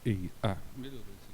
Melhorou isso aqui.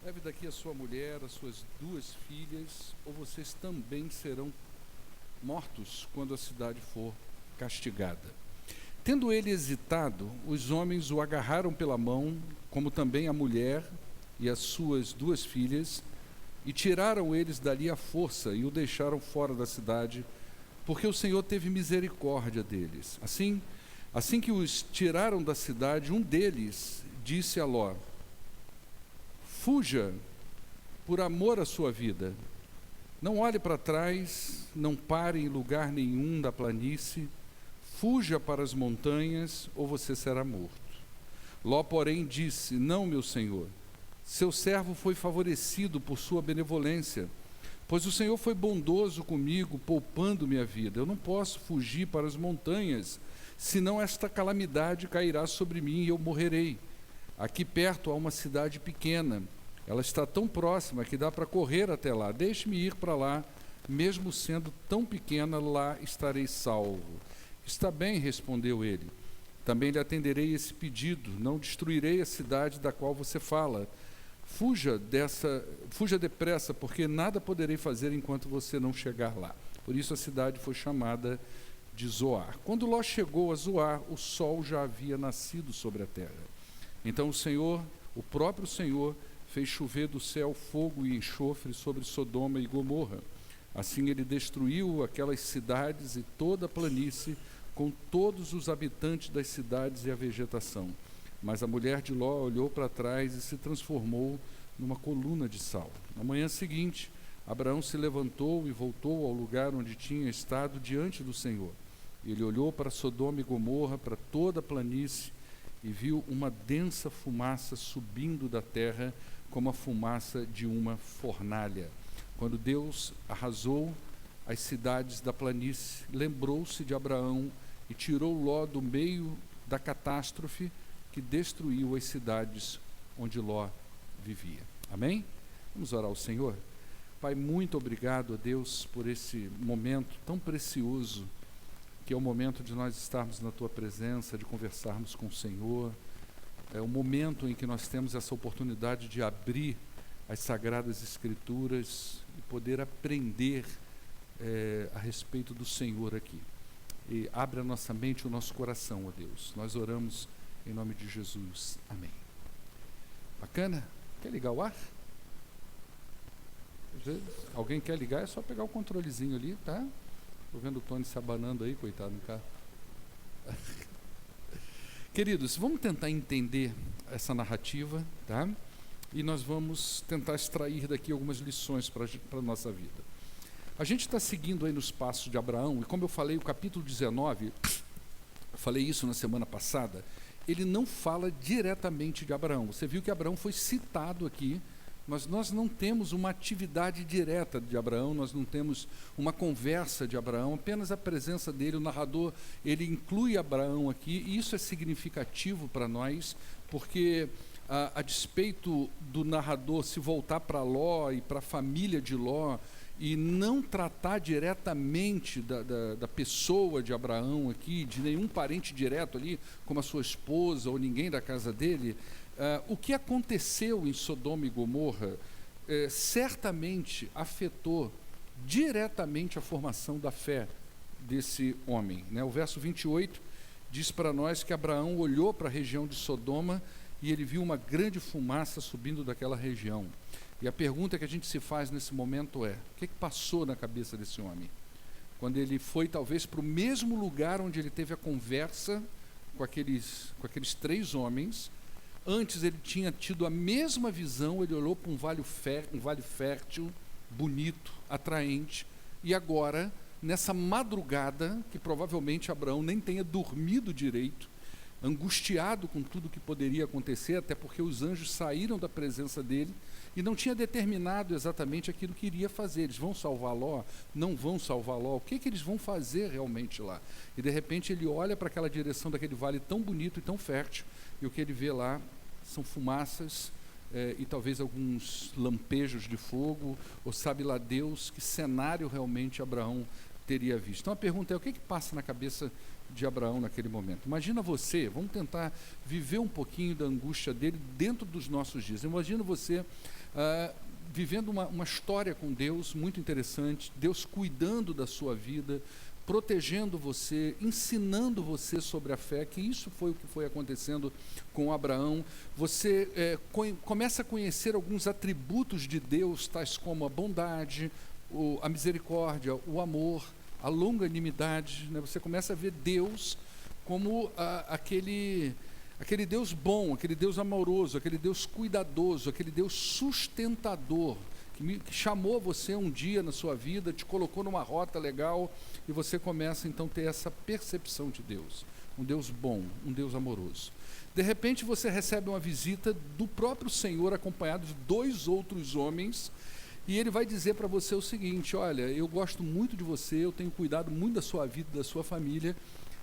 Leve daqui a sua mulher, as suas 2 filhas, ou vocês também serão mortos quando a cidade for castigada. Tendo ele hesitado, os homens o agarraram pela mão, como também a mulher e as suas 2 filhas, e tiraram eles dali à força e o deixaram fora da cidade, porque o Senhor teve misericórdia deles. Assim que os tiraram da cidade, um deles disse a Ló: fuja por amor à sua vida. Não olhe para trás, não pare em lugar nenhum da planície, fuja para as montanhas, ou você será morto. Ló, porém, disse: não, meu senhor, seu servo foi favorecido por sua benevolência, pois o Senhor foi bondoso comigo, poupando-me a vida. Eu não posso fugir para as montanhas, senão esta calamidade cairá sobre mim e eu morrerei. Aqui perto há uma cidade pequena, ela está tão próxima que dá para correr até lá. Deixe-me ir para lá, mesmo sendo tão pequena, lá estarei salvo. Está bem, respondeu ele. Também lhe atenderei esse pedido, não destruirei a cidade da qual você fala. Fuja depressa, porque nada poderei fazer enquanto você não chegar lá. Por isso a cidade foi chamada de Zoar. Quando Ló chegou a Zoar, o sol já havia nascido sobre a terra. Então o próprio Senhor, fez chover do céu fogo e enxofre sobre Sodoma e Gomorra. Assim ele destruiu aquelas cidades e toda a planície, com todos os habitantes das cidades e a vegetação. Mas a mulher de Ló olhou para trás e se transformou numa coluna de sal. Na manhã seguinte, Abraão se levantou e voltou ao lugar onde tinha estado diante do Senhor. Ele olhou para Sodoma e Gomorra, para toda a planície, e viu uma densa fumaça subindo da terra, como a fumaça de uma fornalha. Quando Deus arrasou as cidades da planície, lembrou-se de Abraão e tirou Ló do meio da catástrofe que destruiu as cidades onde Ló vivia. Amém? Vamos orar ao Senhor. Pai, muito obrigado a Deus por esse momento tão precioso, que é o momento de nós estarmos na Tua presença, de conversarmos com o Senhor. É o momento em que nós temos essa oportunidade de abrir as Sagradas Escrituras e poder aprender a respeito do Senhor aqui. E abre a nossa mente e o nosso coração, ó Deus. Nós oramos em nome de Jesus. Amém. Bacana? Quer ligar o ar? Às vezes, alguém quer ligar, é só pegar o controlezinho ali, tá? Estou vendo o Tony se abanando aí, coitado no carro. Queridos, vamos tentar entender essa narrativa, tá? e nós vamos tentar extrair daqui algumas lições para a nossa vida. A gente está seguindo aí nos passos de Abraão, e como eu falei, o capítulo 19, eu falei isso na semana passada, ele não fala diretamente de Abraão. Você viu que Abraão foi citado aqui, mas nós não temos uma atividade direta de Abraão, nós não temos uma conversa de Abraão, apenas a presença dele, o narrador, ele inclui Abraão aqui, e isso é significativo para nós, porque a despeito do narrador se voltar para Ló e para a família de Ló, e não tratar diretamente da pessoa de Abraão aqui, de nenhum parente direto ali, como a sua esposa ou ninguém da casa dele, o que aconteceu em Sodoma e Gomorra certamente afetou diretamente a formação da fé desse homem, né? O verso 28 diz para nós que Abraão olhou para a região de Sodoma e ele viu uma grande fumaça subindo daquela região. E a pergunta que a gente se faz nesse momento é: o que passou na cabeça desse homem? Quando ele foi talvez para o mesmo lugar onde ele teve a conversa com aqueles 3 homens. Antes ele tinha tido a mesma visão, ele olhou para um vale fértil, bonito, atraente, e agora, nessa madrugada, que provavelmente Abraão nem tenha dormido direito, angustiado com tudo que poderia acontecer, até porque os anjos saíram da presença dele, e não tinha determinado exatamente aquilo que iria fazer. Eles vão salvar Ló? Não vão salvar Ló? O que eles vão fazer realmente lá? E de repente ele olha para aquela direção daquele vale tão bonito e tão fértil, e o que ele vê lá são fumaças e talvez alguns lampejos de fogo, ou sabe lá Deus que cenário realmente Abraão teria visto. Então a pergunta é: o que passa na cabeça de Abraão naquele momento? Imagina você, vamos tentar viver um pouquinho da angústia dele dentro dos nossos dias. Imagina você vivendo uma história com Deus muito interessante, Deus cuidando da sua vida, protegendo você, ensinando você sobre a fé, que isso foi o que foi acontecendo com Abraão. Você começa a conhecer alguns atributos de Deus, tais como a bondade, a misericórdia, o amor, a longanimidade, né? Você começa a ver Deus como aquele Deus bom, aquele Deus amoroso, aquele Deus cuidadoso, aquele Deus sustentador, que chamou você um dia na sua vida, te colocou numa rota legal, e você começa então a ter essa percepção de Deus, um Deus bom, um Deus amoroso. De repente você recebe uma visita do próprio Senhor, acompanhado de 2 outros homens, e ele vai dizer para você o seguinte: olha, eu gosto muito de você, eu tenho cuidado muito da sua vida, da sua família,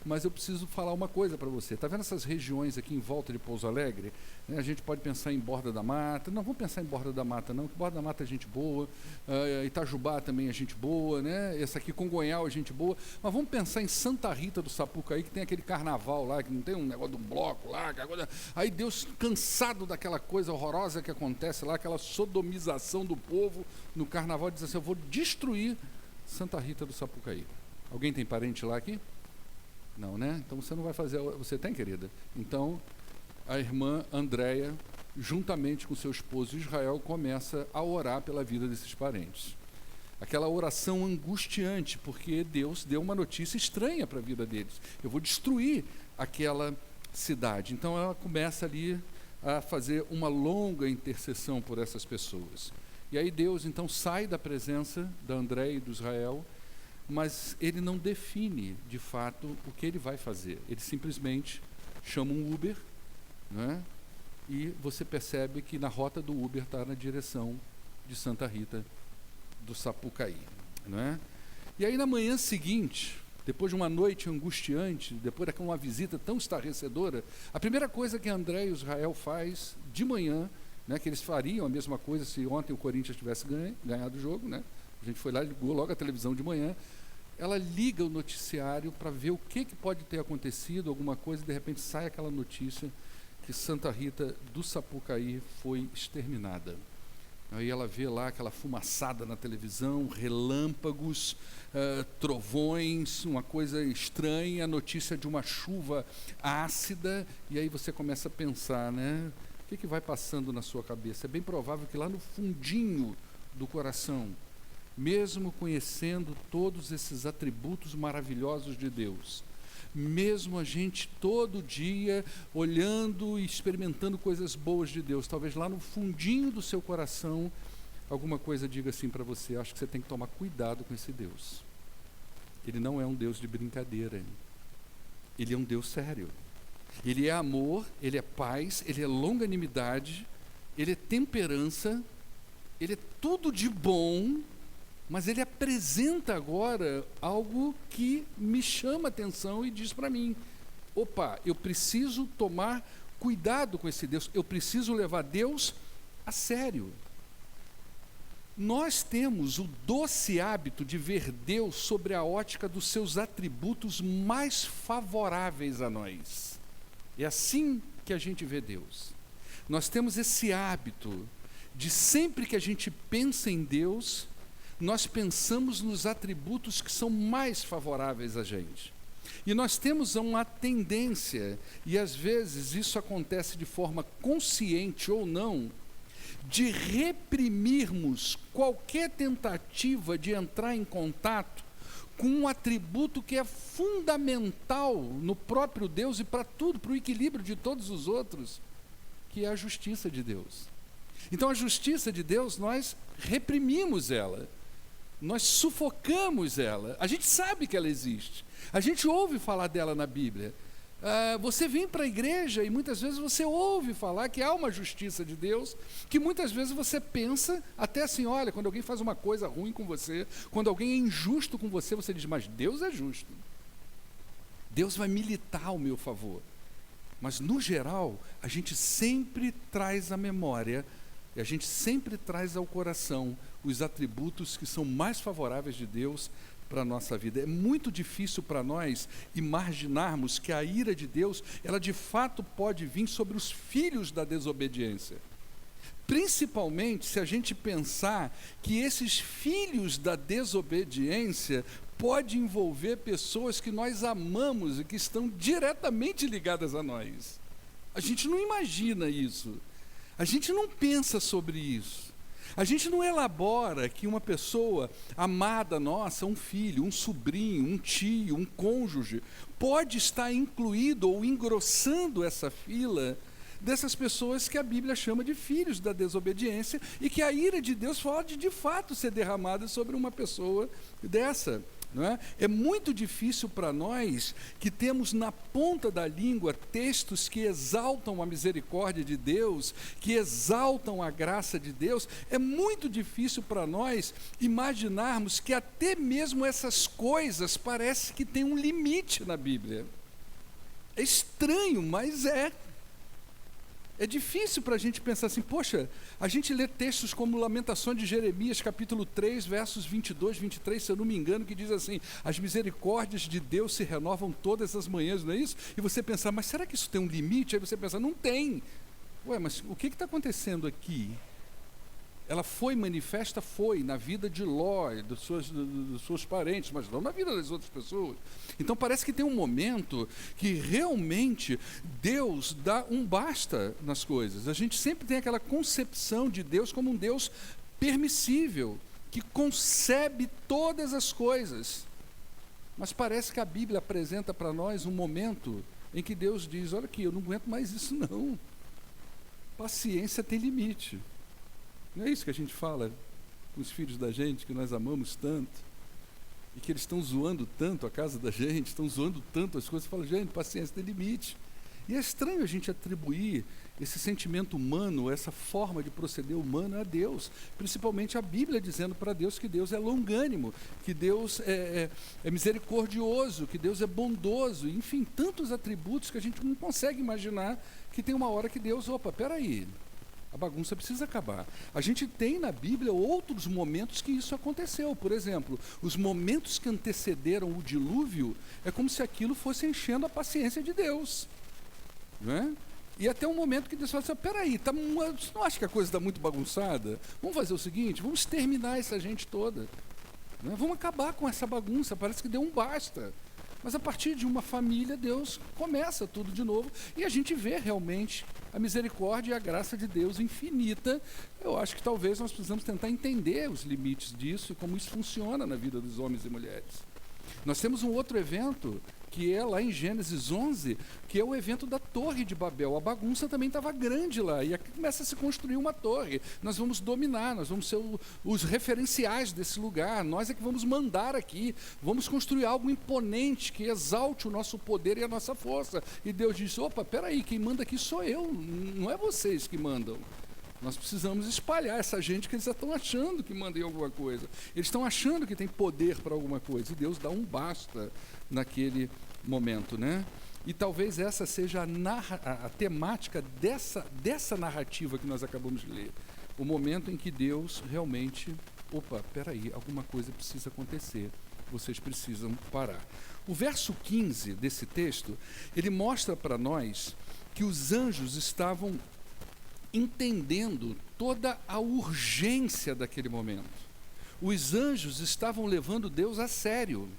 mas eu preciso falar uma coisa para você. Está vendo essas regiões aqui em volta de Pouso Alegre? A gente pode pensar em Borda da Mata. Não, vamos pensar em Borda da Mata não, porque Borda da Mata é gente boa, Itajubá também é gente boa, né? Essa aqui, Congonhal, é gente boa. Mas vamos pensar em Santa Rita do Sapucaí, que tem aquele carnaval lá, que não tem um negócio do bloco lá. Aí Deus, cansado daquela coisa horrorosa que acontece lá, aquela sodomização do povo no carnaval, diz assim: eu vou destruir Santa Rita do Sapucaí. Alguém tem parente lá aqui? Não, né? Então você não vai fazer. Você tem, querida? Então a irmã Andréia, juntamente com seu esposo Israel, começa a orar pela vida desses parentes. Aquela oração angustiante, porque Deus deu uma notícia estranha para a vida deles: eu vou destruir aquela cidade. Então ela começa ali a fazer uma longa intercessão por essas pessoas. E aí Deus então sai da presença da Andréia e do Israel, mas ele não define de fato o que ele vai fazer. Ele simplesmente chama um Uber, né? E você percebe que na rota do Uber está na direção de Santa Rita do Sapucaí, né? E aí na manhã seguinte, depois de uma noite angustiante, depois de uma visita tão estarrecedora, a primeira coisa que André e Israel faz de manhã, né, que eles fariam a mesma coisa se ontem o Corinthians tivesse ganhado o jogo, né? A gente foi lá e ligou logo a televisão de manhã. Ela liga o noticiário para ver o que pode ter acontecido, alguma coisa, e de repente sai aquela notícia que Santa Rita do Sapucaí foi exterminada. Aí ela vê lá aquela fumaçada na televisão, relâmpagos, trovões, uma coisa estranha, a notícia de uma chuva ácida, e aí você começa a pensar, né? O que vai passando na sua cabeça? É bem provável que lá no fundinho do coração, mesmo conhecendo todos esses atributos maravilhosos de Deus, mesmo a gente todo dia olhando e experimentando coisas boas de Deus, talvez lá no fundinho do seu coração, alguma coisa diga assim para você: acho que você tem que tomar cuidado com esse Deus. Ele não é um Deus de brincadeira, ele é um Deus sério. Ele é amor, ele é paz, ele é longanimidade, ele é temperança, ele é tudo de bom, mas ele apresenta agora algo que me chama a atenção e diz para mim: opa, eu preciso tomar cuidado com esse Deus, eu preciso levar Deus a sério. Nós temos o doce hábito de ver Deus sobre a ótica dos seus atributos mais favoráveis a nós. É assim que a gente vê Deus. Nós temos esse hábito de, sempre que a gente pensa em Deus, nós pensamos nos atributos que são mais favoráveis a gente. E nós temos uma tendência, e às vezes isso acontece de forma consciente ou não, de reprimirmos qualquer tentativa de entrar em contato com um atributo que é fundamental no próprio Deus e para tudo, para o equilíbrio de todos os outros, que é a justiça de Deus. Então a justiça de Deus, nós reprimimos ela, nós sufocamos ela. A gente sabe que ela existe, a gente ouve falar dela na Bíblia. Você vem para a igreja e muitas vezes você ouve falar que há uma justiça de Deus, que muitas vezes você pensa até assim: olha, quando alguém faz uma coisa ruim com você, quando alguém é injusto com você, você diz: mas Deus é justo, Deus vai militar ao meu favor. Mas no geral, a gente sempre traz à memória, e a gente sempre traz ao coração os atributos que são mais favoráveis de Deus para a nossa vida. É muito difícil para nós imaginarmos que a ira de Deus, ela de fato pode vir sobre os filhos da desobediência. Principalmente se a gente pensar que esses filhos da desobediência pode envolver pessoas que nós amamos e que estão diretamente ligadas a nós. A gente não imagina isso. A gente não pensa sobre isso. A gente não elabora que uma pessoa amada nossa, um filho, um sobrinho, um tio, um cônjuge, pode estar incluído ou engrossando essa fila dessas pessoas que a Bíblia chama de filhos da desobediência e que a ira de Deus pode de fato ser derramada sobre uma pessoa dessa. Não é? É muito difícil para nós que temos na ponta da língua textos que exaltam a misericórdia de Deus, que exaltam a graça de Deus. É muito difícil para nós imaginarmos que até mesmo essas coisas parece que tem um limite na Bíblia. É estranho, mas é. É difícil para a gente pensar assim: poxa, a gente lê textos como Lamentações de Jeremias, capítulo 3, versos 22, 23, se eu não me engano, que diz assim: as misericórdias de Deus se renovam todas as manhãs, não é isso? E você pensar: mas será que isso tem um limite? Aí você pensa: não tem. Ué, mas o que está acontecendo aqui? Ela foi manifesta, foi, na vida de Ló, dos seus parentes, mas não na vida das outras pessoas. Então parece que tem um momento que realmente Deus dá um basta nas coisas. A gente sempre tem aquela concepção de Deus como um Deus permissível, que concebe todas as coisas. Mas parece que a Bíblia apresenta para nós um momento em que Deus diz: olha aqui, eu não aguento mais isso não. Paciência tem limite. Não é isso que a gente fala com os filhos da gente, que nós amamos tanto, e que eles estão zoando tanto a casa da gente, estão zoando tanto as coisas. Você fala: gente, paciência tem limite. E é estranho a gente atribuir esse sentimento humano, essa forma de proceder humana a Deus, principalmente a Bíblia dizendo para Deus que Deus é longânimo, que Deus é misericordioso, que Deus é bondoso, enfim, tantos atributos que a gente não consegue imaginar que tem uma hora que Deus, opa, peraí, a bagunça precisa acabar. A gente tem na Bíblia outros momentos que isso aconteceu. Por exemplo, os momentos que antecederam o dilúvio, é como se aquilo fosse enchendo a paciência de Deus. Não é? E até um momento que Deus fala assim: peraí, você não acha que a coisa está muito bagunçada? Vamos fazer o seguinte, vamos exterminar essa gente toda. Não é? Vamos acabar com essa bagunça, parece que deu um basta. Mas a partir de uma família, Deus começa tudo de novo, e a gente vê realmente a misericórdia e a graça de Deus infinita. Eu acho que talvez nós precisamos tentar entender os limites disso e como isso funciona na vida dos homens e mulheres. Nós temos um outro evento que é lá em Gênesis 11, que é o evento da Torre de Babel. A bagunça também estava grande lá, e aqui começa a se construir uma torre. Nós vamos dominar, nós vamos ser os referenciais desse lugar, nós é que vamos mandar aqui, vamos construir algo imponente, que exalte o nosso poder e a nossa força. E Deus diz, opa, peraí, quem manda aqui sou eu, não é vocês que mandam. Nós precisamos espalhar essa gente que eles já estão achando que manda em alguma coisa. Eles estão achando que tem poder para alguma coisa. E Deus dá um basta naquele momento, né? E talvez essa seja a temática dessa narrativa que nós acabamos de ler. O momento em que Deus realmente, opa, peraí, alguma coisa precisa acontecer. Vocês precisam parar. O verso 15 desse texto, ele mostra para nós que os anjos estavam entendendo toda a urgência daquele momento. Os anjos estavam levando Deus a sério.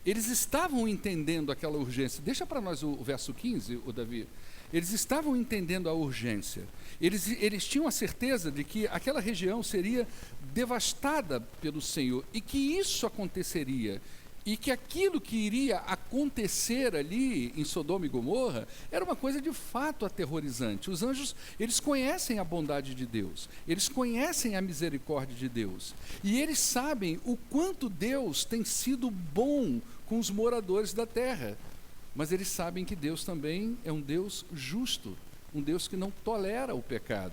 Eles estavam entendendo aquela urgência. Deixa para nós o verso 15, Davi. Eles estavam entendendo a urgência. Eles tinham a certeza de que aquela região seria devastada pelo Senhor e que isso aconteceria. E que aquilo que iria acontecer ali em Sodoma e Gomorra era uma coisa de fato aterrorizante. Os anjos, eles conhecem a bondade de Deus, eles conhecem a misericórdia de Deus, e eles sabem o quanto Deus tem sido bom com os moradores da terra. Mas eles sabem que Deus também é um Deus justo, um Deus que não tolera o pecado.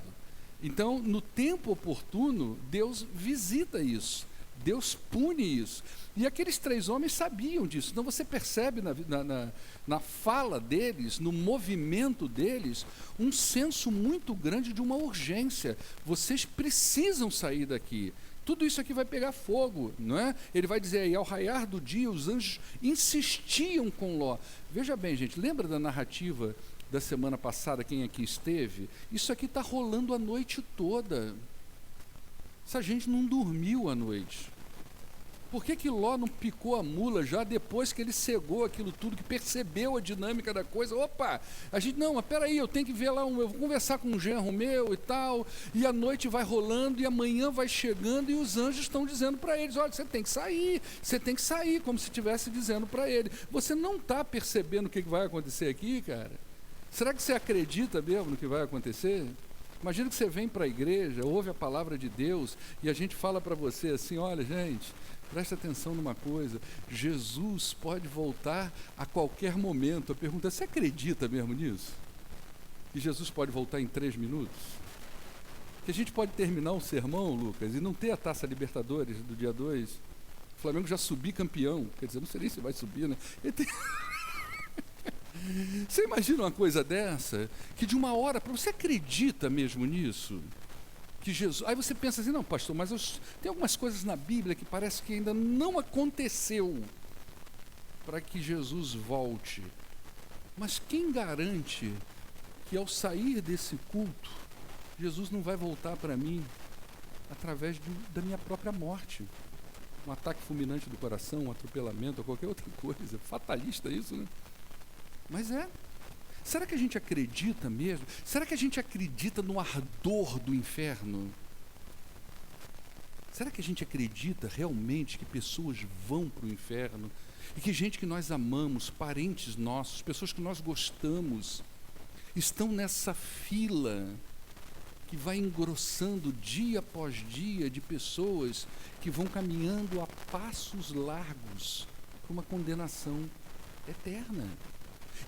Então, no tempo oportuno, Deus visita isso, Deus pune isso. E aqueles 3 homens sabiam disso. Então você percebe na fala deles, no movimento deles, um senso muito grande de uma urgência. Vocês precisam sair daqui. Tudo isso aqui vai pegar fogo, não é? Ele vai dizer aí, ao raiar do dia, os anjos insistiam com Ló. Veja bem, gente, lembra da narrativa da semana passada, quem aqui esteve? Isso aqui está rolando a noite toda. Essa gente não dormiu à noite. Por que Ló não picou a mula já depois que ele cegou aquilo tudo, que percebeu a dinâmica da coisa? Opa, a gente, não, mas peraí, eu tenho que ver lá, eu vou conversar com um genro meu e tal, e a noite vai rolando, e amanhã vai chegando, e os anjos estão dizendo para eles, olha, você tem que sair, como se estivesse dizendo para ele. Você não está percebendo o que vai acontecer aqui, cara? Será que você acredita mesmo no que vai acontecer? Imagina que você vem para a igreja, ouve a palavra de Deus, e a gente fala para você assim, olha, gente, presta atenção numa coisa, Jesus pode voltar a qualquer momento. A pergunta é, você acredita mesmo nisso? Que Jesus pode voltar em 3 minutos? Que a gente pode terminar um sermão, Lucas, e não ter a Taça Libertadores do dia 2? O Flamengo já subir campeão, quer dizer, não sei nem se vai subir, né? Você imagina uma coisa dessa? Que de uma hora para... Você acredita mesmo nisso? Que Jesus... Aí você pensa assim, não, pastor, mas tem algumas coisas na Bíblia que parece que ainda não aconteceu para que Jesus volte. Mas quem garante que ao sair desse culto, Jesus não vai voltar para mim através da minha própria morte? Um ataque fulminante do coração, um atropelamento, ou qualquer outra coisa. Fatalista isso, né? Mas é. Será que a gente acredita mesmo? Será que a gente acredita no ardor do inferno? Será que a gente acredita realmente que pessoas vão para o inferno? E que gente que nós amamos, parentes nossos, pessoas que nós gostamos, estão nessa fila que vai engrossando dia após dia de pessoas que vão caminhando a passos largos para uma condenação eterna?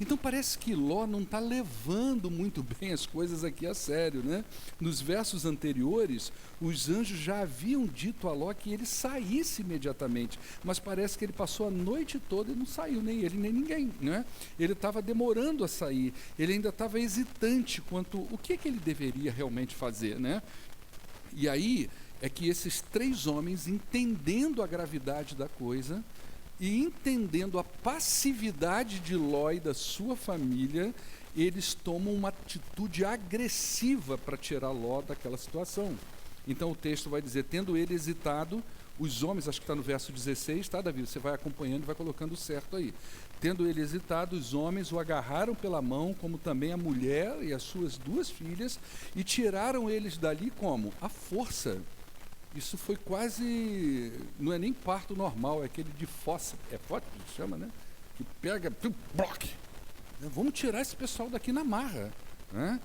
Então parece que Ló não está levando muito bem as coisas aqui a sério, né? Nos versos anteriores, os anjos já haviam dito a Ló que ele saísse imediatamente, mas parece que ele passou a noite toda e não saiu, nem ele nem ninguém, né? Ele estava demorando a sair, ele ainda estava hesitante quanto o que ele deveria realmente fazer, né? E aí é que esses 3 homens, entendendo a gravidade da coisa, e entendendo a passividade de Ló e da sua família, eles tomam uma atitude agressiva para tirar Ló daquela situação. Então o texto vai dizer, tendo ele hesitado, os homens, acho que está no verso 16, tá, Davi? Você vai acompanhando e vai colocando certo aí. Tendo ele hesitado, os homens o agarraram pela mão, como também a mulher e as suas 2 filhas, e tiraram eles dali como? À força. Isso foi quase, não é nem parto normal, é aquele de fossa, é fossa que chama, né? que pega, bloque. Vamos tirar esse pessoal daqui na marra, né?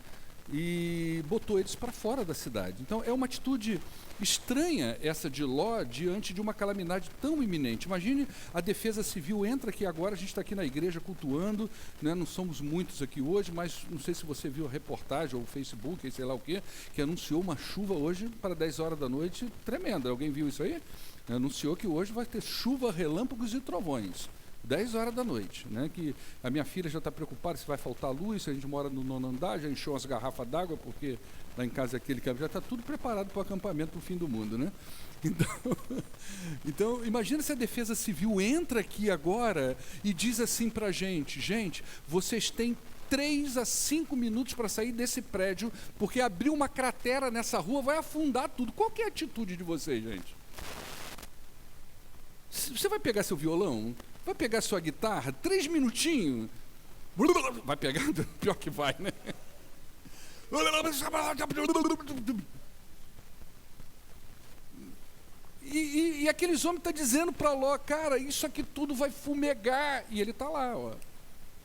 E botou eles para fora da cidade. Então é uma atitude estranha essa de Ló diante de uma calamidade tão iminente. Imagine, a Defesa Civil entra aqui agora, a gente está aqui na igreja cultuando, né? Não somos muitos aqui hoje, mas não sei se você viu a reportagem ou o Facebook, sei lá o quê, que anunciou uma chuva hoje para 10 horas da noite tremenda. Alguém viu isso aí? Anunciou que hoje vai ter chuva, relâmpagos e trovões. 10 horas da noite, né? Que a minha filha já está preocupada se vai faltar luz, se a gente mora no 9º andar, já encheu as garrafas d'água, porque lá em casa aquele que já está tudo preparado para o acampamento para o fim do mundo, né? Então, imagina se a Defesa Civil entra aqui agora e diz assim para a gente, vocês têm 3 a 5 minutos para sair desse prédio, porque abriu uma cratera nessa rua, vai afundar tudo. Qual que é a atitude de vocês, gente? Você vai pegar seu violão? Vai pegar sua guitarra? 3 minutinhos? Vai pegar? Pior que vai, né? E aqueles homens estão dizendo para Ló, cara, isso aqui tudo vai fumegar. E ele está lá, ó.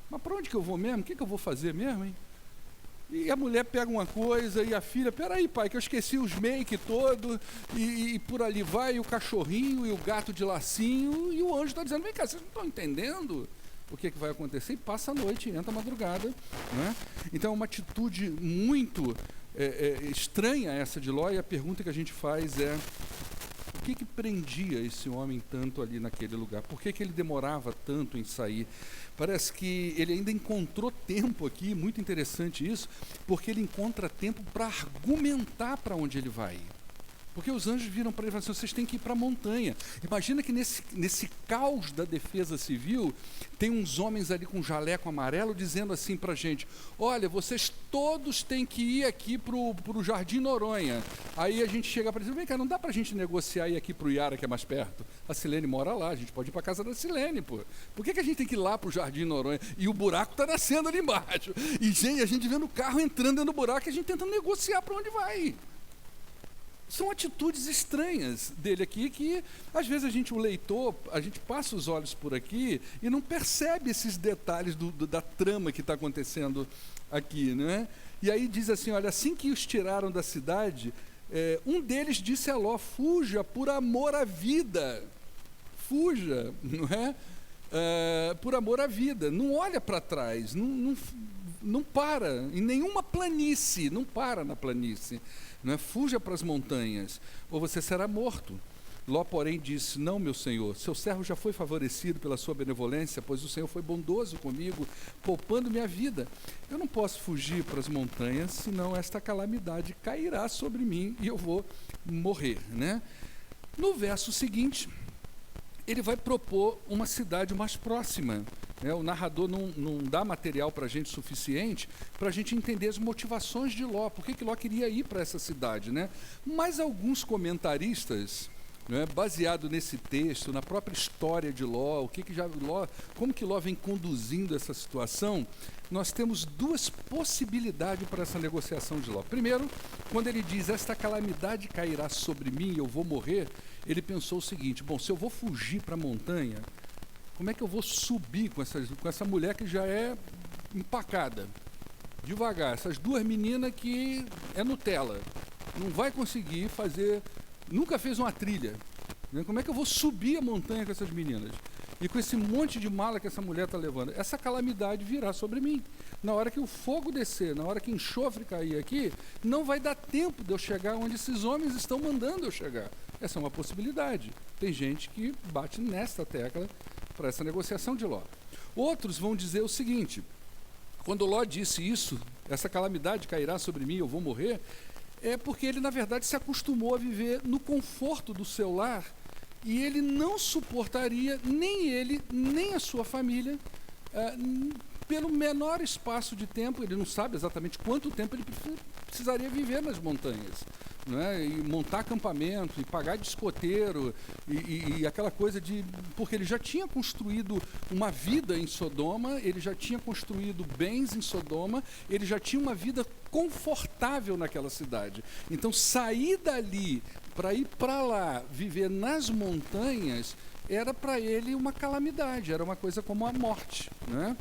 Mas para onde que eu vou mesmo? O que eu vou fazer mesmo, hein? E a mulher pega uma coisa e a filha, peraí, pai, que eu esqueci os make todo, e por ali vai, e o cachorrinho, e o gato de lacinho, e o anjo está dizendo, vem cá, vocês não estão entendendo o que vai acontecer? E passa a noite, entra a madrugada, né? Então é uma atitude muito estranha essa de Ló, e a pergunta que a gente faz é, o que prendia esse homem tanto ali naquele lugar? Por que ele demorava tanto em sair? Parece que ele ainda encontrou tempo aqui, muito interessante isso, porque ele encontra tempo para argumentar para onde ele vai. Porque os anjos viram para ele e falaram assim, vocês têm que ir para a montanha. Imagina que nesse caos da Defesa Civil, tem uns homens ali com jaleco amarelo dizendo assim para a gente, olha, vocês todos têm que ir aqui para o Jardim Noronha. Aí a gente chega para ele, vem cá, não dá para a gente negociar e ir aqui para o Iara, que é mais perto? A Silene mora lá, a gente pode ir para a casa da Silene, pô. Por que a gente tem que ir lá para o Jardim Noronha? E o buraco está nascendo ali embaixo. E gente, a gente vendo o carro entrando dentro do buraco e a gente tentando negociar para onde vai. São atitudes estranhas dele aqui que, às vezes, o leitor, a gente passa os olhos por aqui e não percebe esses detalhes da trama que está acontecendo aqui, né? E aí diz assim, olha, assim que os tiraram da cidade, um deles disse a Ló, fuja por amor à vida. Fuja, não é? Por amor à vida. Não olha para trás, não para em nenhuma planície, não para na planície. Não é? Fuja para as montanhas, ou você será morto. Ló, porém, disse, não, meu senhor, seu servo já foi favorecido pela sua benevolência, pois o Senhor foi bondoso comigo, poupando minha vida. Eu não posso fugir para as montanhas, senão esta calamidade cairá sobre mim e eu vou morrer, né? No verso seguinte, ele vai propor uma cidade mais próxima. O narrador não dá material para a gente suficiente para a gente entender as motivações de Ló, por que Ló queria ir para essa cidade, né? Mas alguns comentaristas, baseado nesse texto, na própria história de Ló, como que Ló vem conduzindo essa situação, nós temos 2 possibilidades para essa negociação de Ló. Primeiro, quando ele diz, esta calamidade cairá sobre mim e eu vou morrer, ele pensou o seguinte, bom, se eu vou fugir para a montanha, como é que eu vou subir com essa mulher que já é empacada? Devagar, essas 2 meninas que é Nutella, não vai conseguir fazer, nunca fez uma trilha, né? Como é que eu vou subir a montanha com essas meninas? E com esse monte de mala que essa mulher está levando, essa calamidade virá sobre mim. Na hora que o fogo descer, na hora que enxofre cair aqui, não vai dar tempo de eu chegar onde esses homens estão mandando eu chegar. Essa é uma possibilidade. Tem gente que bate nesta tecla para essa negociação de Ló. Outros vão dizer o seguinte, quando Ló disse isso, essa calamidade cairá sobre mim, eu vou morrer, é porque ele, na verdade, se acostumou a viver no conforto do seu lar e ele não suportaria, nem ele, nem a sua família, pelo menor espaço de tempo, ele não sabe exatamente quanto tempo ele precisaria viver nas montanhas, não é? E montar acampamento, e pagar de escoteiro, e aquela coisa de... Porque ele já tinha construído uma vida em Sodoma, ele já tinha construído bens em Sodoma, ele já tinha uma vida confortável naquela cidade. Então, sair dali para ir para lá, viver nas montanhas, era para ele uma calamidade, era uma coisa como a morte, né?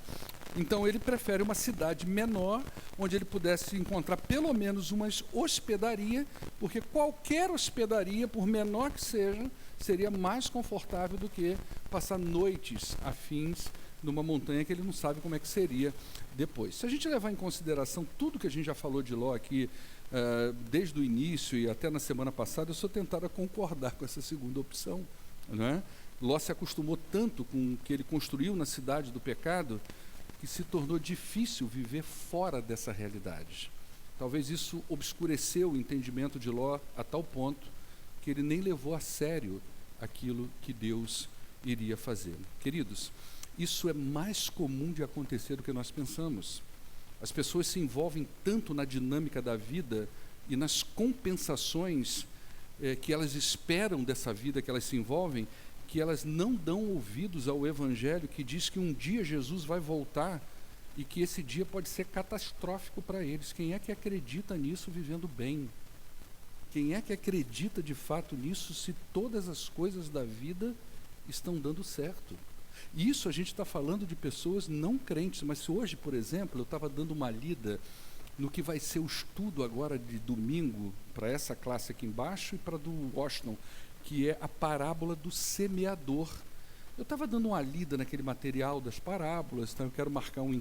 Então ele prefere uma cidade menor, onde ele pudesse encontrar pelo menos uma hospedaria, porque qualquer hospedaria, por menor que seja, seria mais confortável do que passar noites afins numa montanha que ele não sabe como é que seria depois. Se a gente levar em consideração tudo que a gente já falou de Ló aqui, desde o início e até na semana passada, eu sou tentado a concordar com essa segunda opção, né? Ló se acostumou tanto com o que ele construiu na cidade do pecado, que se tornou difícil viver fora dessa realidade. Talvez isso obscureceu o entendimento de Ló a tal ponto que ele nem levou a sério aquilo que Deus iria fazer. Queridos, isso é mais comum de acontecer do que nós pensamos. As pessoas se envolvem tanto na dinâmica da vida e nas compensações que elas esperam dessa vida que elas se envolvem, que elas não dão ouvidos ao Evangelho que diz que um dia Jesus vai voltar e que esse dia pode ser catastrófico para eles. Quem é que acredita nisso vivendo bem? Quem é que acredita de fato nisso se todas as coisas da vida estão dando certo? Isso a gente está falando de pessoas não crentes, mas se hoje, por exemplo, eu estava dando uma lida no que vai ser o estudo agora de domingo para essa classe aqui embaixo e para do Washington, que é a parábola do semeador. Eu estava dando uma lida naquele material das parábolas, então eu quero marcar um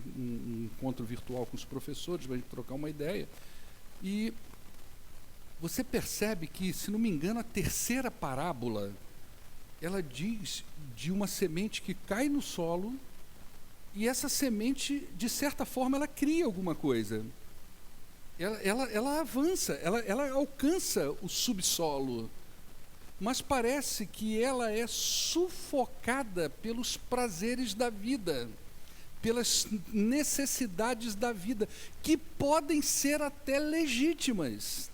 encontro virtual com os professores para a gente trocar uma ideia. E você percebe que, se não me engano, a terceira parábola, ela diz de uma semente que cai no solo e essa semente, de certa forma, ela cria alguma coisa. Ela avança, ela alcança o subsolo, mas parece que ela é sufocada pelos prazeres da vida, pelas necessidades da vida, que podem ser até legítimas,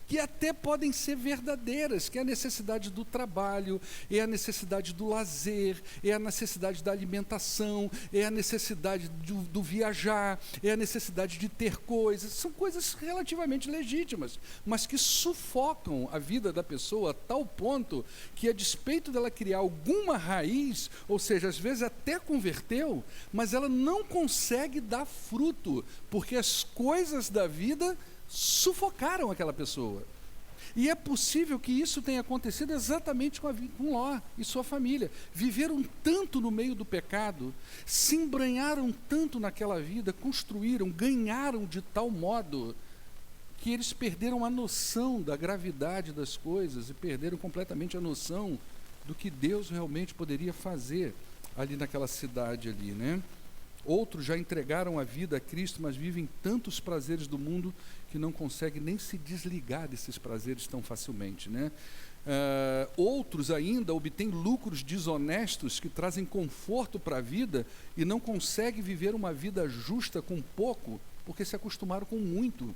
que até podem ser verdadeiras, que é a necessidade do trabalho, é a necessidade do lazer, é a necessidade da alimentação, é a necessidade do viajar, é a necessidade de ter coisas. São coisas relativamente legítimas, mas que sufocam a vida da pessoa a tal ponto que, a despeito dela criar alguma raiz, ou seja, às vezes até converteu, mas ela não consegue dar fruto, porque as coisas da vida sufocaram aquela pessoa. E é possível que isso tenha acontecido exatamente com Ló e sua família. Viveram tanto no meio do pecado, se embranharam tanto naquela vida, construíram, ganharam de tal modo que eles perderam a noção da gravidade das coisas e perderam completamente a noção do que Deus realmente poderia fazer ali naquela cidade ali, né? Outros já entregaram a vida a Cristo, mas vivem tantos prazeres do mundo que não conseguem nem se desligar desses prazeres tão facilmente, né? Outros ainda obtêm lucros desonestos que trazem conforto para a vida e não conseguem viver uma vida justa com pouco, porque se acostumaram com muito,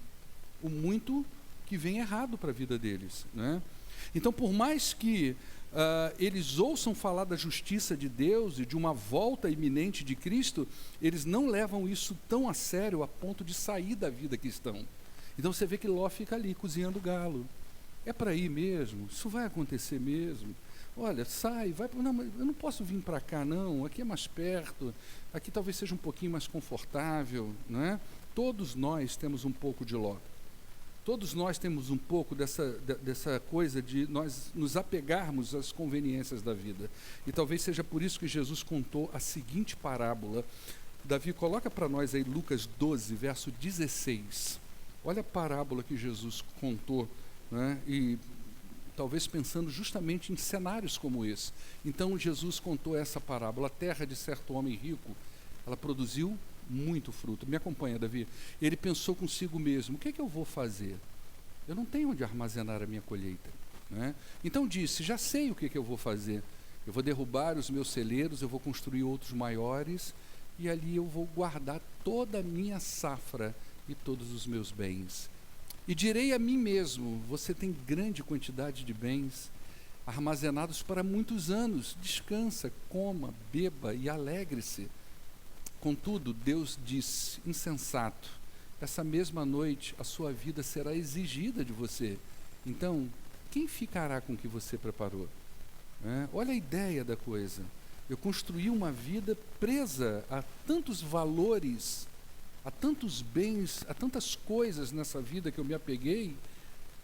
o muito que vem errado para a vida deles, né? Então, por mais que eles ouçam falar da justiça de Deus e de uma volta iminente de Cristo, eles não levam isso tão a sério a ponto de sair da vida que estão. Então você vê que Ló fica ali cozinhando galo. É para ir mesmo? Isso vai acontecer mesmo? Olha, sai, vai. Não, mas eu não posso vir para cá não, aqui é mais perto, aqui talvez seja um pouquinho mais confortável, não é? Todos nós temos um pouco de Ló. Todos nós temos um pouco dessa coisa de nós nos apegarmos às conveniências da vida. E talvez seja por isso que Jesus contou a seguinte parábola. Davi, coloca para nós aí Lucas 12, verso 16. Olha a parábola que Jesus contou, né? E talvez pensando justamente em cenários como esse. Então Jesus contou essa parábola. A terra de certo homem rico, ela produziu muito fruto. Me acompanha, Davi. Ele pensou consigo mesmo: o que é que eu vou fazer? Eu não tenho onde armazenar a minha colheita, né? Então disse: já sei o que é que eu vou fazer. Eu vou derrubar os meus celeiros, eu vou construir outros maiores, e ali eu vou guardar toda a minha safra e todos os meus bens. E direi a mim mesmo: você tem grande quantidade de bens armazenados para muitos anos. Descansa, coma, beba e alegre-se. Contudo, Deus disse: insensato, essa mesma noite a sua vida será exigida de você. Então, quem ficará com o que você preparou? Olha a ideia da coisa. Eu construí uma vida presa a tantos valores, a tantos bens, a tantas coisas nessa vida que eu me apeguei,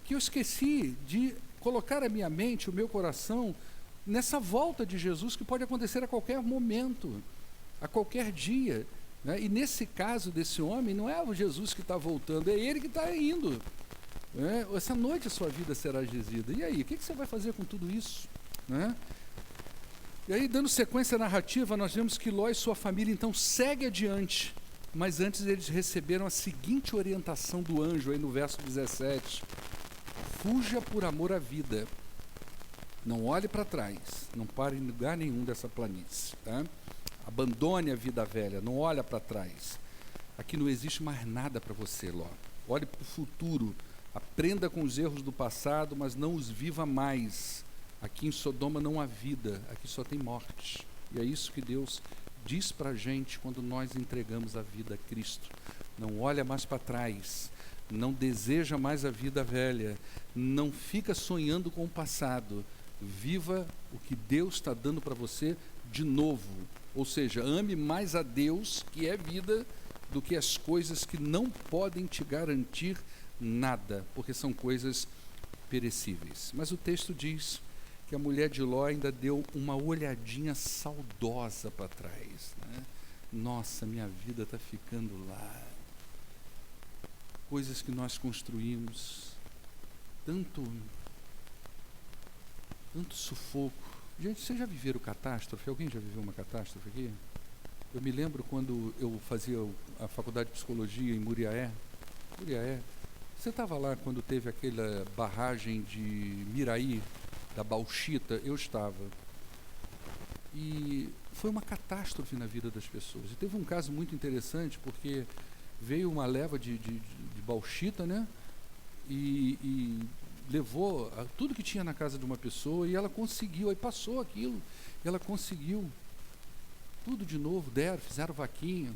que eu esqueci de colocar a minha mente, o meu coração, nessa volta de Jesus que pode acontecer a qualquer momento, a qualquer dia. E nesse caso desse homem, não é o Jesus que está voltando, é ele que está indo. Essa noite a sua vida será dizida. E aí, o que você vai fazer com tudo isso? E aí, dando sequência narrativa, nós vemos que Ló e sua família então segue adiante, mas antes eles receberam a seguinte orientação do anjo, aí no verso 17: fuja por amor à vida, não olhe para trás, não pare em lugar nenhum dessa planície, tá? Abandone a vida velha, não olha para trás. Aqui não existe mais nada para você, Ló. Olhe para o futuro, aprenda com os erros do passado, mas não os viva mais. Aqui em Sodoma não há vida, aqui só tem morte. E é isso que Deus diz para a gente quando nós entregamos a vida a Cristo. Não olha mais para trás, não deseja mais a vida velha, não fica sonhando com o passado. Viva o que Deus está dando para você de novo. Ou seja, ame mais a Deus, que é vida, do que as coisas que não podem te garantir nada, porque são coisas perecíveis. Mas o texto diz que a mulher de Ló ainda deu uma olhadinha saudosa para trás. Nossa, minha vida está ficando lá. Coisas que nós construímos, tanto sufoco. Gente, vocês já viveram catástrofe? Alguém já viveu uma catástrofe aqui? Eu me lembro quando eu fazia a faculdade de psicologia em Muriaé. Você estava lá quando teve aquela barragem de Miraí, da Bauxita? Eu estava. E foi uma catástrofe na vida das pessoas. E teve um caso muito interessante, porque veio uma leva de bauxita, e levou tudo que tinha na casa de uma pessoa, e ela conseguiu, aí passou aquilo, e ela conseguiu tudo de novo, fizeram vaquinha,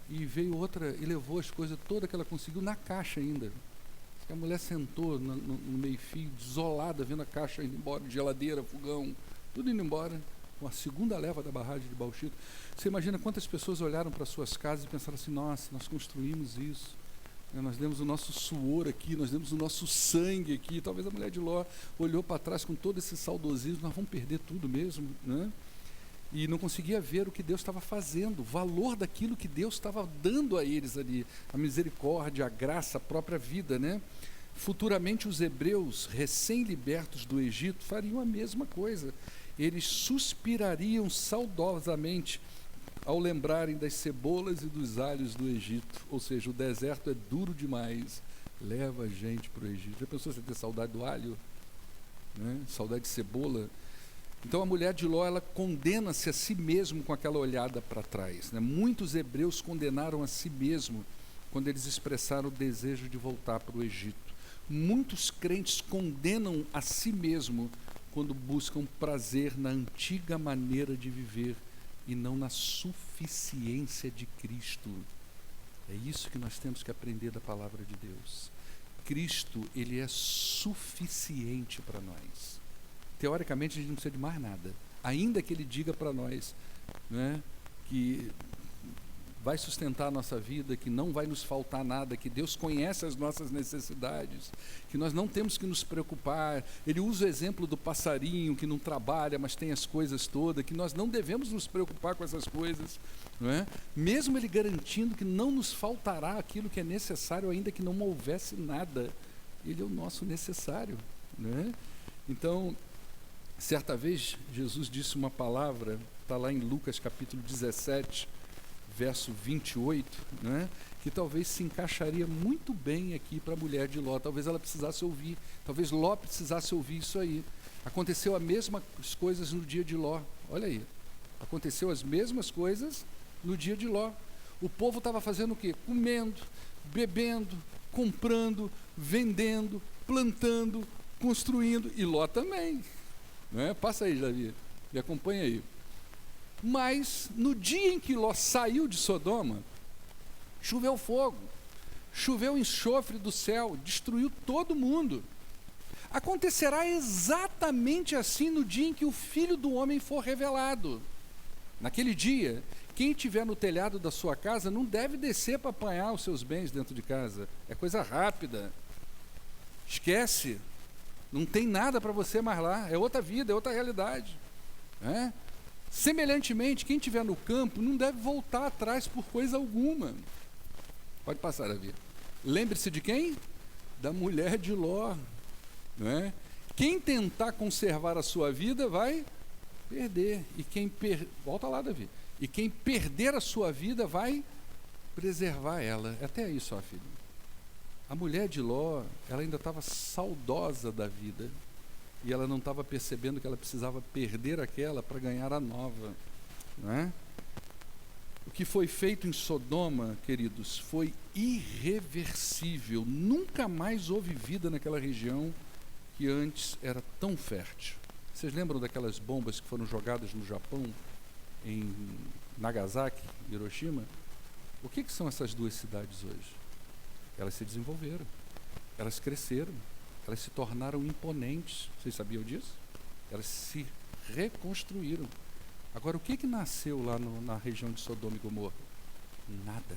e veio outra e levou as coisas todas que ela conseguiu na caixa ainda. A mulher sentou no meio-fio, desolada, vendo a caixa indo embora, geladeira, fogão, tudo indo embora, com a segunda leva da barragem de Bauxita. Você imagina quantas pessoas olharam para suas casas e pensaram assim: nossa, nós construímos isso, nós demos o nosso suor aqui, nós demos o nosso sangue aqui. Talvez a mulher de Ló olhou para trás com todo esse saudosismo: nós vamos perder tudo mesmo, E não conseguia ver o que Deus estava fazendo, o valor daquilo que Deus estava dando a eles ali, a misericórdia, a graça, a própria vida, Futuramente os hebreus, recém-libertos do Egito, fariam a mesma coisa. Eles suspirariam saudosamente ao lembrarem das cebolas e dos alhos do Egito. Ou seja, o deserto é duro demais, leva a gente para o Egito. Já pensou você ter saudade do alho? Saudade de cebola? Então a mulher de Ló, ela condena-se a si mesmo com aquela olhada para trás. Muitos hebreus condenaram a si mesmo quando eles expressaram o desejo de voltar para o Egito. Muitos crentes condenam a si mesmo quando buscam prazer na antiga maneira de viver e não na suficiência de Cristo. É isso que nós temos que aprender da palavra de Deus. Cristo, ele é suficiente para nós. Teoricamente, a gente não precisa de mais nada. Ainda que ele diga para nós, que vai sustentar a nossa vida, que não vai nos faltar nada, que Deus conhece as nossas necessidades, que nós não temos que nos preocupar. Ele usa o exemplo do passarinho que não trabalha, mas tem as coisas todas, que nós não devemos nos preocupar com essas coisas, Mesmo ele garantindo que não nos faltará aquilo que é necessário, ainda que não houvesse nada. Ele é o nosso necessário, Então, certa vez, Jesus disse uma palavra, está lá em Lucas capítulo 17, verso 28, que talvez se encaixaria muito bem aqui para a mulher de Ló. Talvez ela precisasse ouvir, talvez Ló precisasse ouvir isso aí. Aconteceu as mesmas coisas no dia de Ló. Olha aí, aconteceu as mesmas coisas no dia de Ló. O povo estava fazendo o quê? Comendo, bebendo, comprando, vendendo, plantando, construindo, e Ló também. Passa aí, Davi, me acompanha aí. Mas no dia em que Ló saiu de Sodoma, choveu fogo, choveu enxofre do céu, destruiu todo mundo. Acontecerá exatamente assim no dia em que o Filho do Homem for revelado. Naquele dia, quem estiver no telhado da sua casa não deve descer para apanhar os seus bens dentro de casa. É coisa rápida. Esquece. Não tem nada para você mais lá. É outra vida, é outra realidade. Né? Semelhantemente, quem estiver no campo não deve voltar atrás por coisa alguma. Pode passar, Davi. Lembre-se de quem? Da mulher de Ló. Não é? Quem tentar conservar a sua vida vai perder. E quem volta lá, Davi. E quem perder a sua vida vai preservar ela. Até aí só, filho. A mulher de Ló, ela ainda estava saudosa da vida. E ela não estava percebendo que ela precisava perder aquela para ganhar a nova. Não é? O que foi feito em Sodoma, queridos, foi irreversível. Nunca mais houve vida naquela região que antes era tão fértil. Vocês lembram daquelas bombas que foram jogadas no Japão, em Nagasaki, Hiroshima? O que são essas duas cidades hoje? Elas se desenvolveram, elas cresceram, elas se tornaram imponentes. Vocês sabiam disso? Elas se reconstruíram. Agora, o que nasceu lá na região de Sodoma e Gomorra? Nada.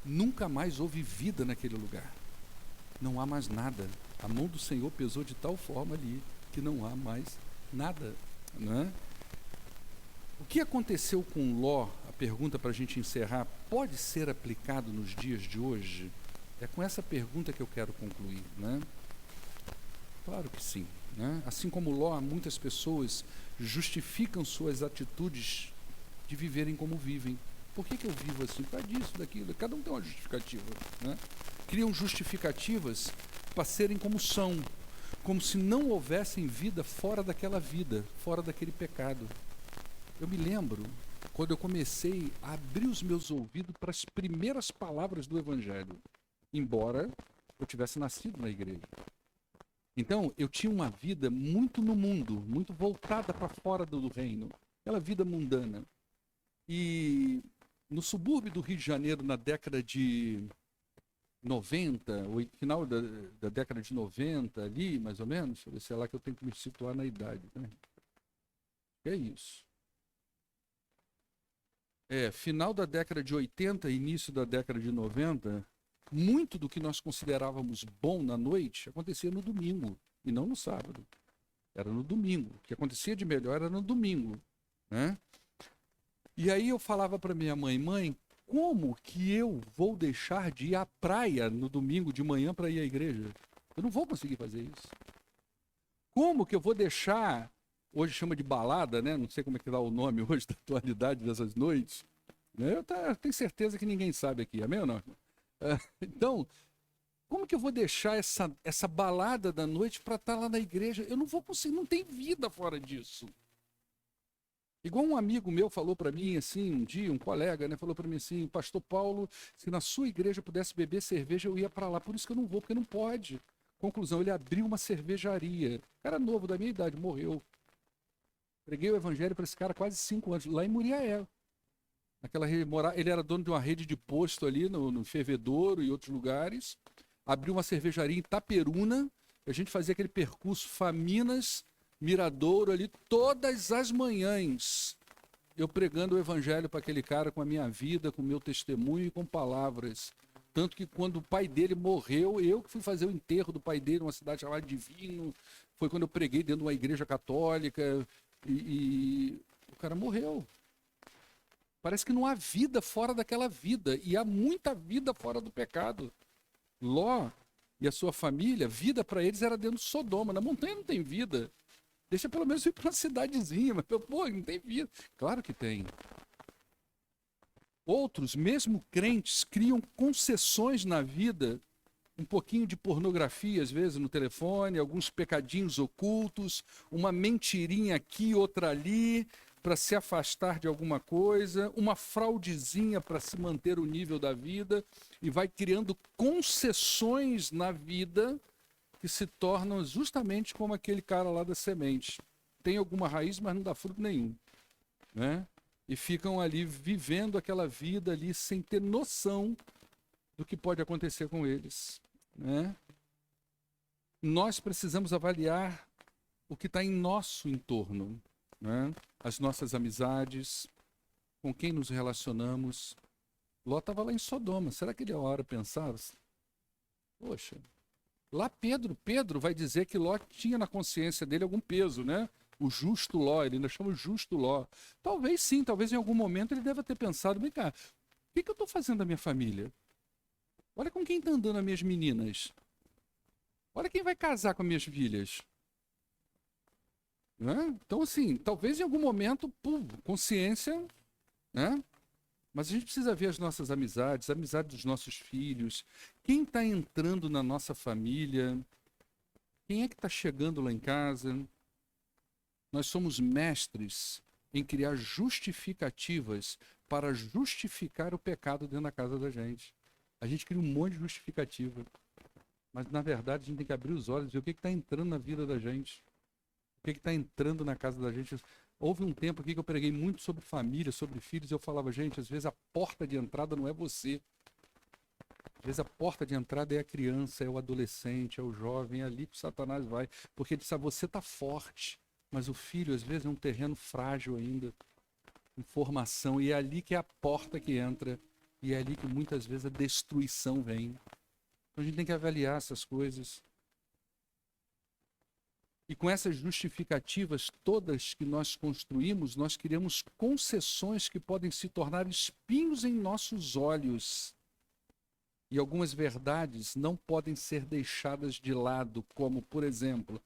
Nunca mais houve vida naquele lugar. Não há mais nada. A mão do Senhor pesou de tal forma ali que não há mais nada. Né? O que aconteceu com Ló, a pergunta para a gente encerrar, pode ser aplicado nos dias de hoje? É com essa pergunta que eu quero concluir. Né? Claro que sim. Né? Assim como Ló, muitas pessoas justificam suas atitudes de viverem como vivem. Por que eu vivo assim? Por causa disso, daquilo. Cada um tem uma justificativa. Né? Criam justificativas para serem como são, como se não houvessem vida fora daquela vida, fora daquele pecado. Eu me lembro quando eu comecei a abrir os meus ouvidos para as primeiras palavras do Evangelho, embora eu tivesse nascido na igreja. Então, eu tinha uma vida muito no mundo, muito voltada para fora do reino, aquela vida mundana. E no subúrbio do Rio de Janeiro, na década de 90, final da década de 90, ali, mais ou menos, deixa eu ver se é lá que eu tenho que me situar na idade. Né? É isso. Final da década de 80, início da década de 90, muito do que nós considerávamos bom na noite acontecia no domingo, e não no sábado. Era no domingo. O que acontecia de melhor era no domingo. Né? E aí eu falava para minha mãe, como que eu vou deixar de ir à praia no domingo de manhã para ir à igreja? Eu não vou conseguir fazer isso. Como que eu vou deixar, hoje chama de balada, né? Não sei como é que dá o nome hoje da atualidade dessas noites. Né? Eu tenho certeza que ninguém sabe aqui, amém ou não? Então, como que eu vou deixar essa balada da noite para estar lá na igreja? Eu não vou conseguir, não tem vida fora disso. Igual um amigo meu falou para mim assim, um dia, um colega, né, falou para mim assim, pastor Paulo, se na sua igreja pudesse beber cerveja, eu ia para lá, por isso que eu não vou, porque não pode. Conclusão, ele abriu uma cervejaria. Cara novo, da minha idade, morreu. Preguei o evangelho para esse cara quase 5 anos, lá em Muriaé. Ele era dono de uma rede de posto ali no Fervedouro e outros lugares. Abriu uma cervejaria em Itaperuna. A gente fazia aquele percurso Faminas, Miradouro ali, todas as manhãs. Eu pregando o evangelho para aquele cara com a minha vida, com o meu testemunho e com palavras. Tanto que quando o pai dele morreu, eu que fui fazer o enterro do pai dele numa cidade chamada Divino. Foi quando eu preguei dentro de uma igreja católica e o cara morreu. Parece que não há vida fora daquela vida. E há muita vida fora do pecado. Ló e a sua família, vida para eles era dentro de Sodoma. Na montanha não tem vida. Deixa pelo menos ir para uma cidadezinha. Mas, pô, não tem vida. Claro que tem. Outros, mesmo crentes, criam concessões na vida. Um pouquinho de pornografia, às vezes, no telefone. Alguns pecadinhos ocultos. Uma mentirinha aqui, outra ali, para se afastar de alguma coisa, uma fraudezinha para se manter o nível da vida, e vai criando concessões na vida que se tornam justamente como aquele cara lá da semente. Tem alguma raiz, mas não dá fruto nenhum. Né? E ficam ali vivendo aquela vida ali sem ter noção do que pode acontecer com eles. Né? nós precisamos avaliar o que está em nosso entorno, né? As nossas amizades, com quem nos relacionamos. Ló estava lá em Sodoma. Será que ele, a hora, pensava? Poxa, lá Pedro vai dizer que Ló tinha na consciência dele algum peso, né? O justo Ló, ele ainda chama o justo Ló. Talvez sim, talvez em algum momento ele deva ter pensado, vem cá, o que eu estou fazendo da minha família? Olha com quem estão andando as minhas meninas. Olha quem vai casar com as minhas filhas. Né? Então, assim, talvez em algum momento, pum, consciência, né? Mas a gente precisa ver as nossas amizades, a amizade dos nossos filhos, quem está entrando na nossa família, quem é que está chegando lá em casa. Nós somos mestres em criar justificativas para justificar o pecado dentro da casa da gente. A gente cria um monte de justificativa, mas na verdade a gente tem que abrir os olhos e ver o que está entrando na vida da gente, o que está entrando na casa da gente. Houve um tempo aqui que eu preguei muito sobre família, sobre filhos, e eu falava, gente, às vezes a porta de entrada não é você. Às vezes a porta de entrada é a criança, é o adolescente, é o jovem, é ali que o Satanás vai. Porque ele diz, você está forte, mas o filho às vezes é um terreno frágil ainda, em formação, e é ali que é a porta que entra, e é ali que muitas vezes a destruição vem. Então a gente tem que avaliar essas coisas. E com essas justificativas todas que nós construímos, nós criamos concessões que podem se tornar espinhos em nossos olhos. E algumas verdades não podem ser deixadas de lado, como, por exemplo,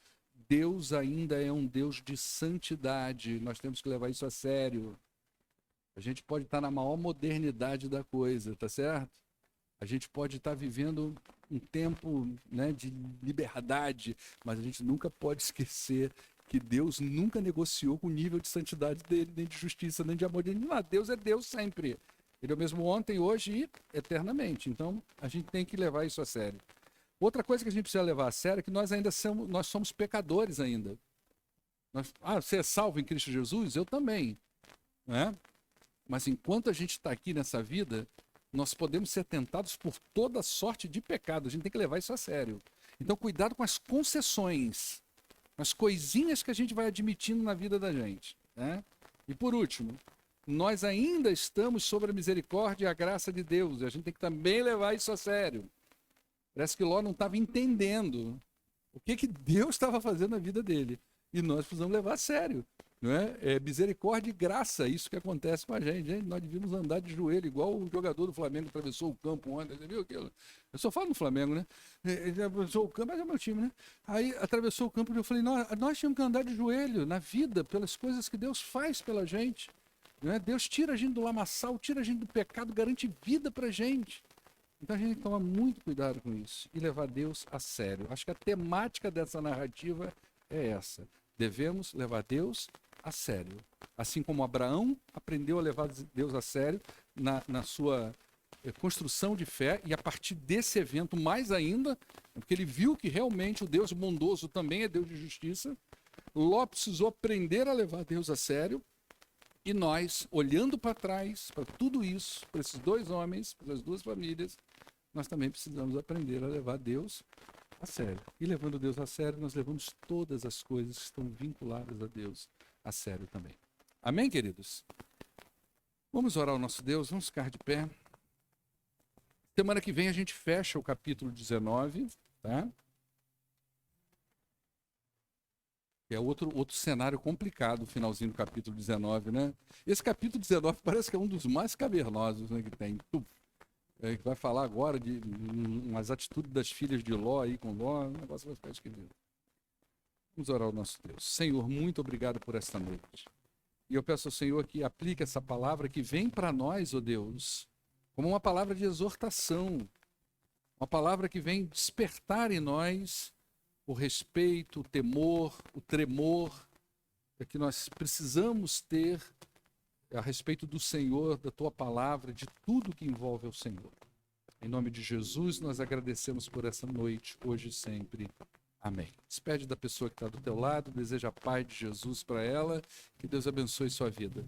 Deus ainda é um Deus de santidade. Nós temos que levar isso a sério. A gente pode estar na maior modernidade da coisa, tá certo? A gente pode estar vivendo um tempo, né, de liberdade, mas a gente nunca pode esquecer que Deus nunca negociou com o nível de santidade dele, nem de justiça, nem de amor dele. Não, Deus é Deus sempre. Ele é o mesmo ontem, hoje e eternamente. Então, a gente tem que levar isso a sério. Outra coisa que a gente precisa levar a sério é que nós ainda somos pecadores ainda. Você é salvo em Cristo Jesus? Eu também. Né? Mas enquanto a gente está aqui nessa vida, nós podemos ser tentados por toda sorte de pecado. A gente tem que levar isso a sério. Então, cuidado com as concessões, as coisinhas que a gente vai admitindo na vida da gente. Né? E por último, nós ainda estamos sob a misericórdia e a graça de Deus. E a gente tem que também levar isso a sério. Parece que Ló não estava entendendo o que Deus estava fazendo na vida dele. E nós precisamos levar a sério. Não é? É misericórdia e graça, isso que acontece com a gente. Gente, nós devíamos andar de joelho, igual o jogador do Flamengo atravessou o campo ontem. Você viu aquilo? Eu só falo no Flamengo, né? Ele atravessou o campo, mas é meu time, né? Aí atravessou o campo e eu falei, nós tínhamos que andar de joelho na vida, pelas coisas que Deus faz pela gente. Não é? Deus tira a gente do lamaçal, tira a gente do pecado, garante vida pra gente. Então a gente tem que tomar muito cuidado com isso e levar Deus a sério. Acho que a temática dessa narrativa é essa. Devemos levar Deus a sério. Assim como Abraão aprendeu a levar Deus a sério na sua construção de fé, e a partir desse evento mais ainda, porque ele viu que realmente o Deus bondoso também é Deus de justiça, Ló precisou aprender a levar Deus a sério, e nós, olhando para trás, para tudo isso, para esses dois homens, para as duas famílias, nós também precisamos aprender a levar Deus a sério. E levando Deus a sério, nós levamos todas as coisas que estão vinculadas a Deus a sério também. Amém, queridos? Vamos orar ao nosso Deus, vamos ficar de pé. Semana que vem a gente fecha o capítulo 19, tá? É outro cenário complicado, o finalzinho do capítulo 19, né? Esse capítulo 19 parece que é um dos mais cavernosos, né, que tem. Que vai falar agora de umas atitudes das filhas de Ló aí com Ló, o negócio vai ficar esquisito. Vamos orar ao nosso Deus. Senhor, muito obrigado por esta noite. E eu peço ao Senhor que aplique essa palavra que vem para nós, ó Deus, como uma palavra de exortação, uma palavra que vem despertar em nós o respeito, o temor, o tremor que nós precisamos ter a respeito do Senhor, da Tua palavra, de tudo que envolve o Senhor. Em nome de Jesus, nós agradecemos por essa noite, hoje e sempre. Amém. Despede da pessoa que está do teu lado, deseja a paz de Jesus para ela, que Deus abençoe sua vida.